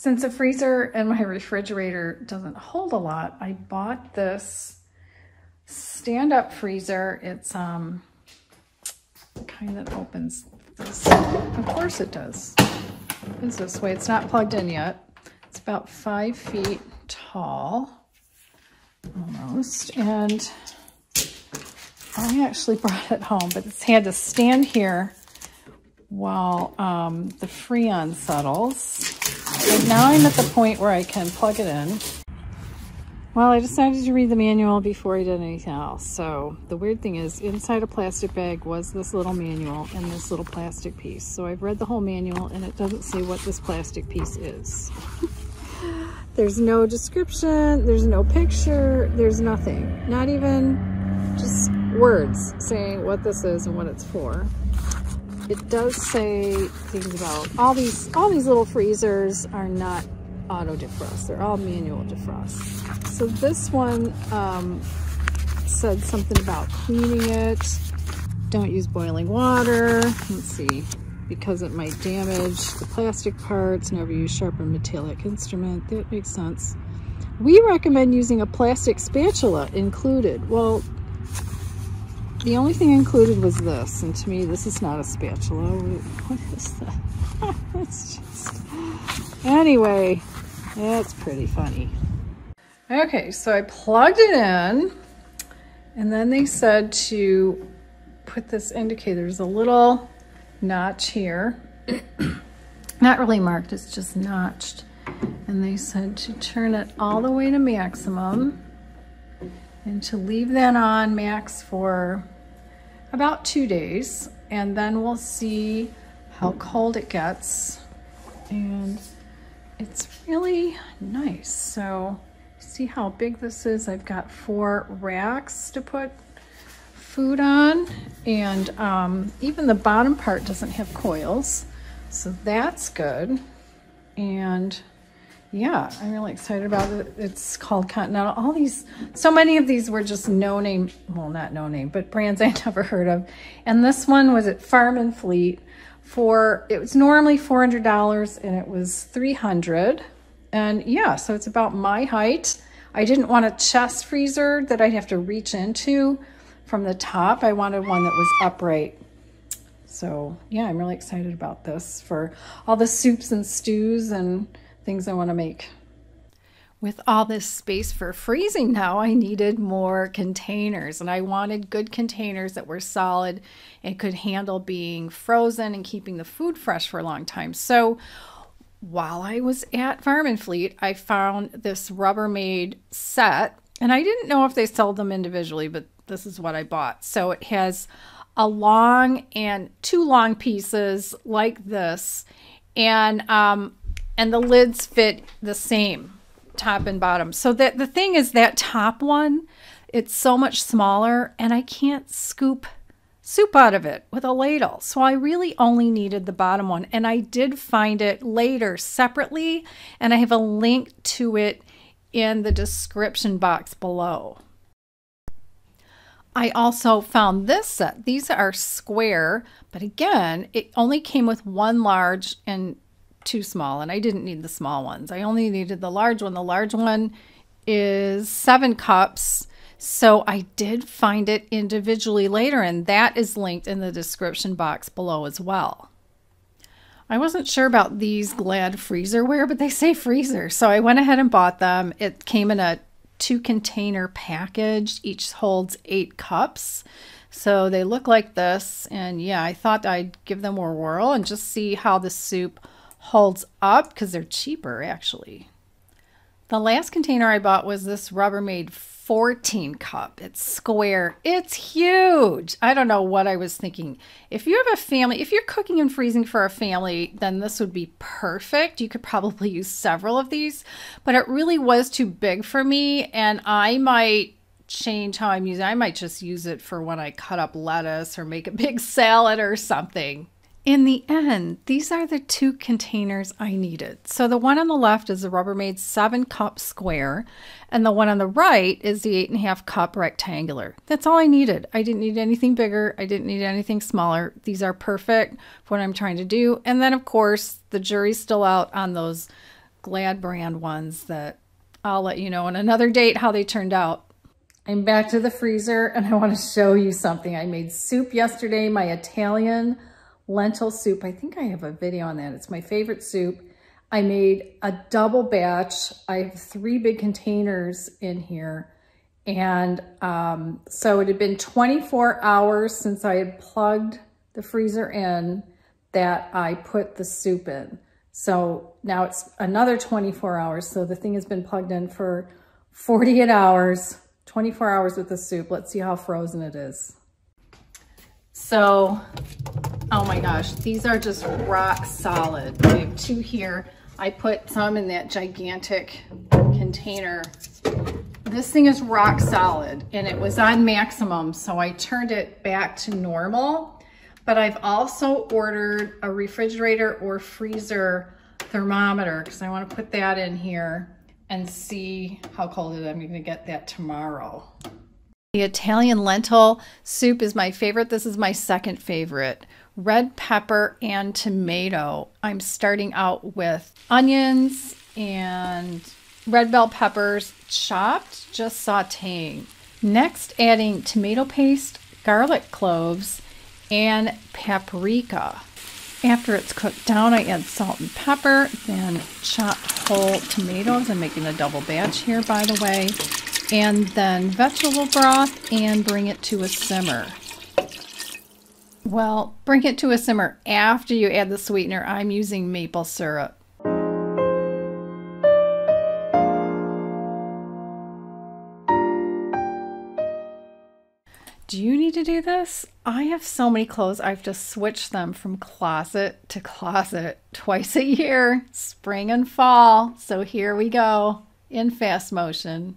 Since the freezer and my refrigerator doesn't hold a lot, I bought this stand-up freezer. It's kind that opens this. Of course it does. It's this way. It's not plugged in yet. It's about 5 feet tall, almost. And I actually brought it home, but it's had to stand here while the Freon settles. And now I'm at the point where I can plug it in. Well, I decided to read the manual before I did anything else. So the weird thing is, inside a plastic bag was this little manual and this little plastic piece. So I've read the whole manual and it doesn't say what this plastic piece is. There's no description, there's no picture, there's nothing. Not even just words saying what this is and what it's for. It does say things about all these little freezers are not auto defrost. They're all manual defrost. So this one said something about cleaning it. Don't use boiling water. Let's see, because it might damage the plastic parts. Never use sharpened metallic instrument. That makes sense. We recommend using a plastic spatula included. Well, the only thing included was this, and to me, this is not a spatula. What is that? It's just... Anyway, that's pretty funny. Okay, so I plugged it in, and then they said to put this indicator. There's a little notch here. Not really marked, it's just notched. And they said to turn it all the way to maximum and to leave that on max for about 2 days, and then we'll see how cold it gets. And it's really nice. So see how big this is. I've got 4 racks to put food on, and even the bottom part doesn't have coils, so that's good. And yeah, I'm really excited about it. It's called Continental. So many of these were just no name, well, not no name, but brands I never heard of. And this one was at Farm and Fleet it was normally $400 and it was $300. And yeah, so it's about my height. I didn't want a chest freezer that I'd have to reach into from the top. I wanted one that was upright. So yeah, I'm really excited about this for all the soups and stews and things I want to make. With all this space for freezing now, I needed more containers, and I wanted good containers that were solid and could handle being frozen and keeping the food fresh for a long time. So while I was at Farm and Fleet, I found this Rubbermaid set, and I didn't know if they sold them individually, but this is what I bought. So it has a long and 2 long pieces like this, and the lids fit the same, top and bottom. So that the thing is, that top one, it's so much smaller, and I can't scoop soup out of it with a ladle. So I really only needed the bottom one, and I did find it later separately, and I have a link to it in the description box below. I also found this set. These are square, but again, it only came with 1 large and 2 small, and I didn't need the small ones. I only needed the large one. The large one is 7 cups, so I did find it individually later, and that is linked in the description box below as well. I wasn't sure about these Glad freezerware, but they say freezer, so I went ahead and bought them. It came in a 2 container package. Each holds 8 cups. So they look like this, and yeah, I thought I'd give them a whirl and just see how the soup holds up, because they're cheaper actually. The last container I bought was this Rubbermaid 14 cup. It's square. It's huge. I don't know what I was thinking. If you have a family, if you're cooking and freezing for a family, then this would be perfect. You could probably use several of these, but it really was too big for me, and I might change how I'm using it. I might just use it for when I cut up lettuce or make a big salad or something. In the end, these are the 2 containers I needed. So the one on the left is the Rubbermaid 7 cup square, and the one on the right is the 8.5 cup rectangular. That's all I needed. I didn't need anything bigger. I didn't need anything smaller. These are perfect for what I'm trying to do. And then of course, the jury's still out on those Glad brand ones that I'll let you know on another date how they turned out. I'm back to the freezer and I want to show you something. I made soup yesterday, my Italian lentil soup. I think I have a video on that. It's my favorite soup. I made a double batch. I have 3 big containers in here. And so it had been 24 hours since I had plugged the freezer in that I put the soup in. So now it's another 24 hours. So the thing has been plugged in for 48 hours, 24 hours with the soup. Let's see how frozen it is. So, oh my gosh, these are just rock solid. I have 2 here. I put some in that gigantic container. This thing is rock solid and it was on maximum, so I turned it back to normal. But I've also ordered a refrigerator or freezer thermometer because I want to put that in here and see how cold it is. I'm going to get that tomorrow. The Italian lentil soup is my favorite. This is my second favorite. Red pepper and tomato. I'm starting out with onions and red bell peppers chopped, just sauteing. Next, adding tomato paste, garlic cloves, and paprika. After it's cooked down, I add salt and pepper, then chopped whole tomatoes. I'm making a double batch here, by the way. And then vegetable broth and bring it to a simmer. Well, bring it to a simmer after you add the sweetener. I'm using maple syrup. Do you need to do this? I have so many clothes. I have to switch them from closet to closet twice a year, spring and fall. So here we go in fast motion.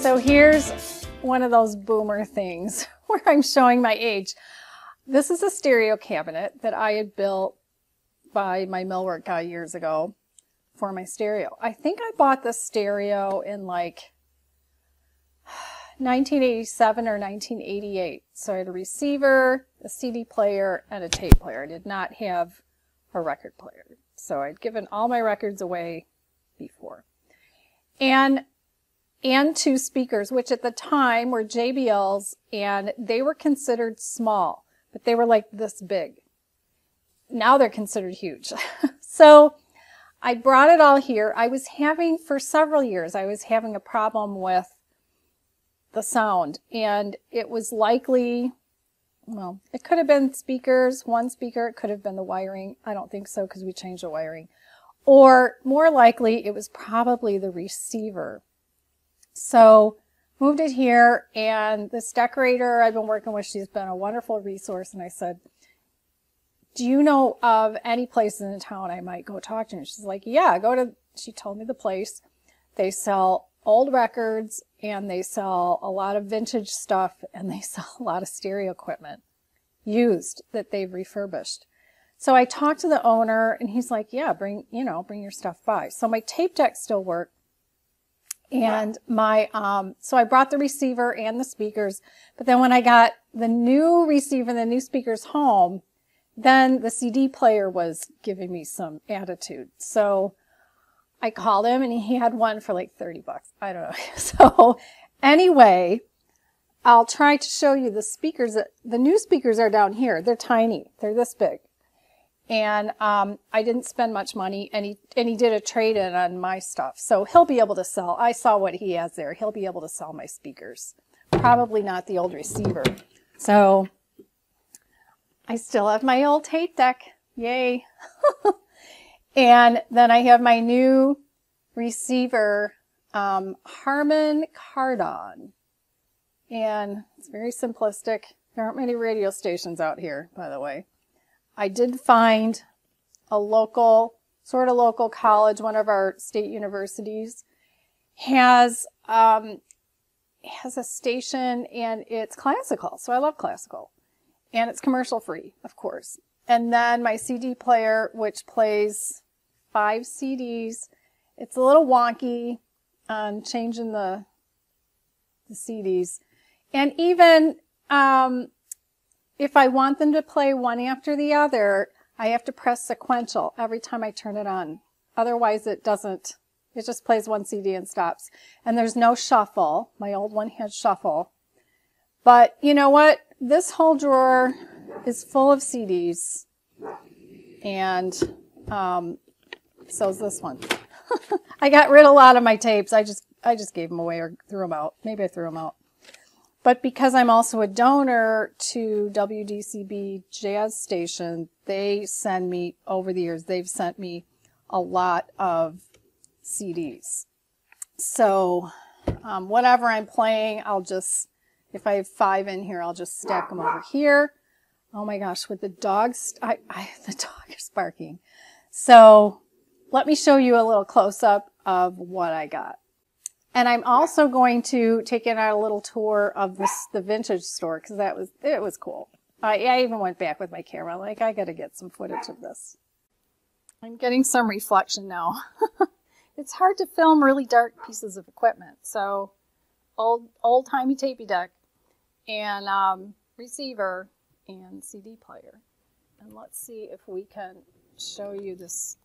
So here's one of those boomer things where I'm showing my age. This is a stereo cabinet that I had built by my millwork guy years ago for my stereo. I think I bought the stereo in like 1987 or 1988. So I had a receiver, a CD player, and a tape player. I did not have a record player. So I'd given all my records away before. And 2 speakers, which at the time were JBLs, and they were considered small, but they were like this big. now they're considered huge. So I brought it all here. I was having, for several years, I was having a problem with the sound, and it was likely, well, it could have been speakers, one speaker, it could have been the wiring. I don't think so because we changed the wiring. Or more likely, it was probably the receiver. So moved it here, and this decorator I've been working with, she's been a wonderful resource, and I said, do you know of any place in the town I might go talk to? And she's like, yeah, she told me the place. They sell old records, and they sell a lot of vintage stuff, and they sell a lot of stereo equipment used that they've refurbished. So I talked to the owner, and he's like, yeah, bring your stuff by. So my tape decks still work. And so I brought the receiver and the speakers, but then when I got the new receiver and the new speakers home, then the CD player was giving me some attitude. So I called him, and he had one for like $30. I don't know. So anyway, I'll try to show you the speakers. The new speakers are down here. They're tiny. They're this big. And I didn't spend much money, and he did a trade-in on my stuff. So he'll be able to sell. I saw what he has there. He'll be able to sell my speakers. Probably not the old receiver. So I still have my old tape deck. Yay. And then I have my new receiver, Harman Kardon. And it's very simplistic. There aren't many radio stations out here, by the way. I did find a sort of local college, one of our state universities, has a station, and it's classical. So I love classical. And it's commercial free, of course. And then my CD player, which plays 5 CDs. It's a little wonky on changing the CDs. And even if I want them to play one after the other, I have to press sequential every time I turn it on. Otherwise it just plays one CD and stops. And there's no shuffle. My old one had shuffle. But you know what? This whole drawer is full of CDs. And so is this one. I got rid of a lot of my tapes. I just gave them away or threw them out. Maybe I threw them out. But because I'm also a donor to WDCB Jazz Station, they send me, over the years, they've sent me a lot of CDs. So whatever I'm playing, if I have 5 in here, I'll just stack them over here. Oh my gosh, with the dogs, the dog is barking. So let me show you a little close-up of what I got. And I'm also going to take you on a little tour of the vintage store, because it was cool. I even went back with my camera, like I got to get some footage of this. I'm getting some reflection now. It's hard to film really dark pieces of equipment. So old-timey tapey deck and receiver and CD player. And let's see if we can show you this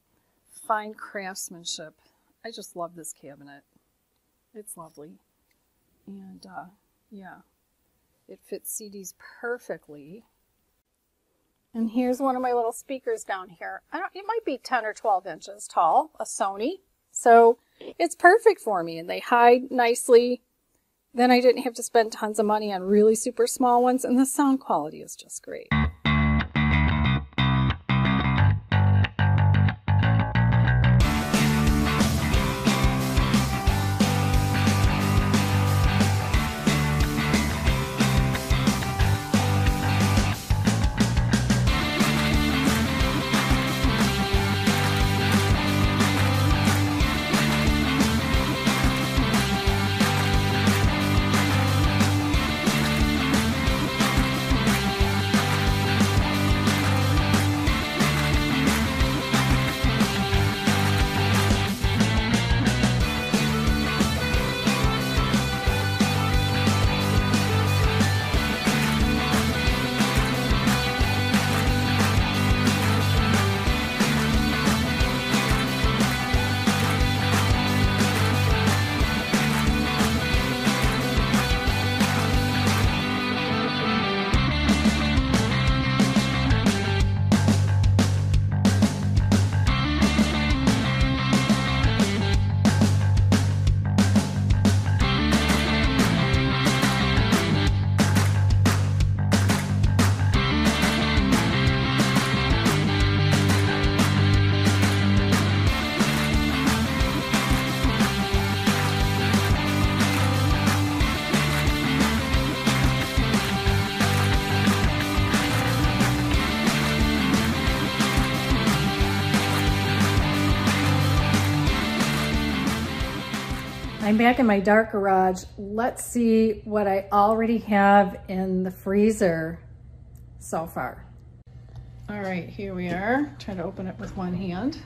fine craftsmanship. I just love this cabinet. It's lovely. And yeah, it fits CDs perfectly. And here's one of my little speakers down here. It might be 10 or 12 inches tall, a Sony. So it's perfect for me, and they hide nicely. Then I didn't have to spend tons of money on really super small ones, and the sound quality is just great. I'm back in my dark garage. Let's see what I already have in the freezer so far. All right, here we are. Try to open it with one hand.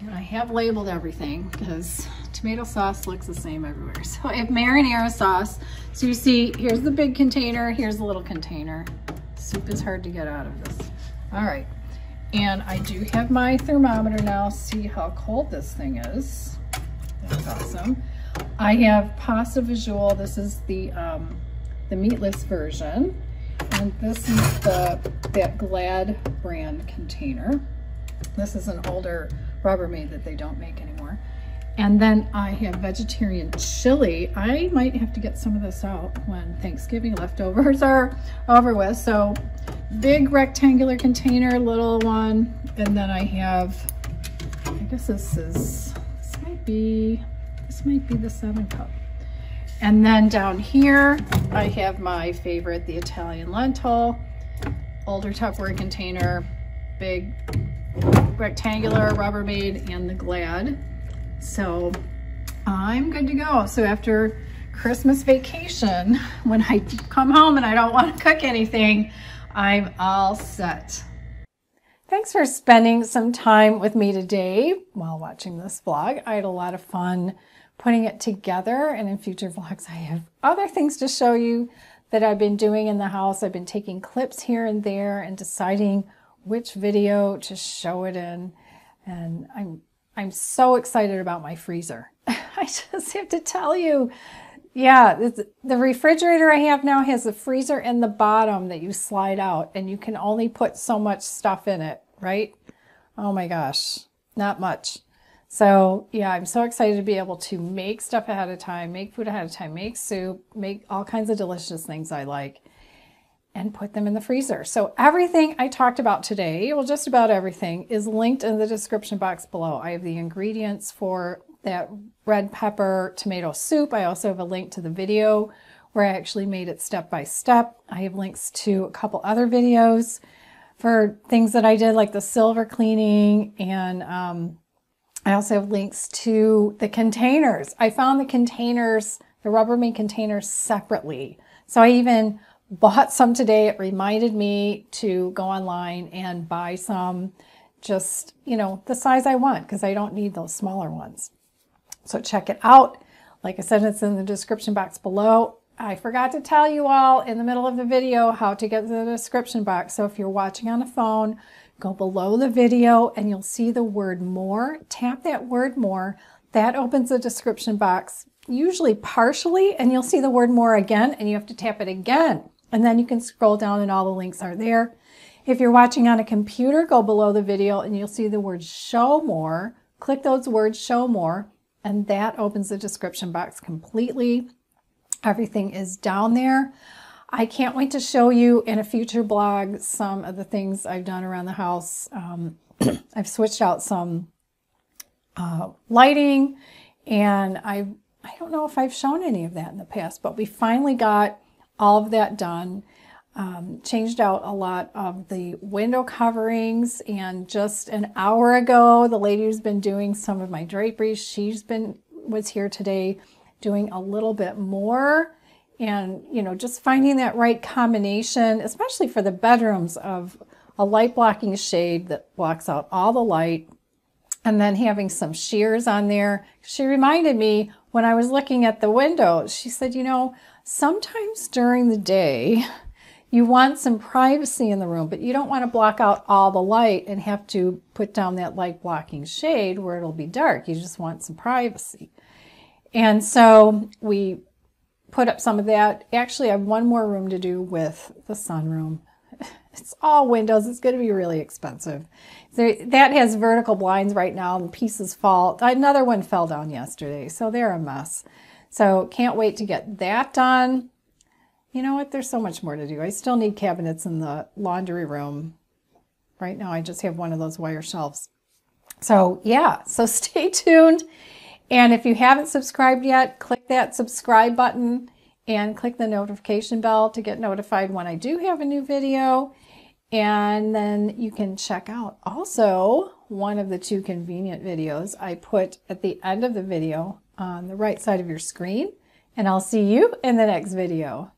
And I have labeled everything because tomato sauce looks the same everywhere. So I have marinara sauce. So you see, here's the big container, here's the little container. Soup is hard to get out of this. All right, and I do have my thermometer now. See how cold this thing is. That's awesome. I have pasta visual. This is the meatless version. And this is that Glad brand container. This is an older Rubbermaid that they don't make anymore. And then I have vegetarian chili. I might have to get some of this out when Thanksgiving leftovers are over with. So big rectangular container, little one. And then I have, I guess this might be the 7-cup. And then down here, I have my favorite, the Italian lentil, older Tupperware container, big rectangular Rubbermaid, and the Glad. So I'm good to go. So after Christmas vacation, when I come home and I don't want to cook anything, I'm all set. Thanks for spending some time with me today while watching this vlog. I had a lot of fun putting it together, and in future vlogs I have other things to show you that I've been doing in the house. I've been taking clips here and there and deciding which video to show it in, and I'm so excited about my freezer. I just have to tell you, yeah, the refrigerator I have now has a freezer in the bottom that you slide out, and you can only put so much stuff in it, right? Oh my gosh, not much. So yeah, I'm so excited to be able to make stuff ahead of time, make food ahead of time, make soup, make all kinds of delicious things I like, and put them in the freezer. So everything I talked about today, well, just about everything, is linked in the description box below. I have the ingredients for that red pepper tomato soup. I also have a link to the video where I actually made it step by step. I have links to a couple other videos for things that I did, like the silver cleaning, and I also have links to the containers. I found the containers, the Rubbermaid containers, separately. So I even bought some today. It reminded me to go online and buy some, just, you know, the size I want, because I don't need those smaller ones. So check it out. Like I said, it's in the description box below. I forgot to tell you all in the middle of the video how to get to the description box. So if you're watching on a phone, go below the video and you'll see the word more. Tap that word more. That opens the description box, usually partially, and you'll see the word more again, and you have to tap it again. And then you can scroll down and all the links are there. If you're watching on a computer, go below the video and you'll see the word show more. Click those words, show more, and that opens the description box completely. Everything is down there. I can't wait to show you in a future blog some of the things I've done around the house. I've switched out some lighting, and I don't know if I've shown any of that in the past, but we finally got all of that done. Changed out a lot of the window coverings, and just an hour ago, the lady who's been doing some of my draperies, was here today doing a little bit more. And, you know, just finding that right combination, especially for the bedrooms, of a light blocking shade that blocks out all the light, and then having some shears on there. She reminded me when I was looking at the window, she said, you know, sometimes during the day, you want some privacy in the room, but you don't want to block out all the light and have to put down that light blocking shade where it'll be dark. You just want some privacy. And so we put up some of that. Actually, I have one more room to do with the sunroom. It's all windows. It's going to be really expensive. That has vertical blinds right now, and pieces fall. Another one fell down yesterday, so they're a mess. So can't wait to get that done. You know what? There's so much more to do. I still need cabinets in the laundry room. Right now, I just have one of those wire shelves. So yeah, so stay tuned. And if you haven't subscribed yet, click that subscribe button and click the notification bell to get notified when I do have a new video. And then you can check out also one of the 2 convenient videos I put at the end of the video on the right side of your screen, and I'll see you in the next video.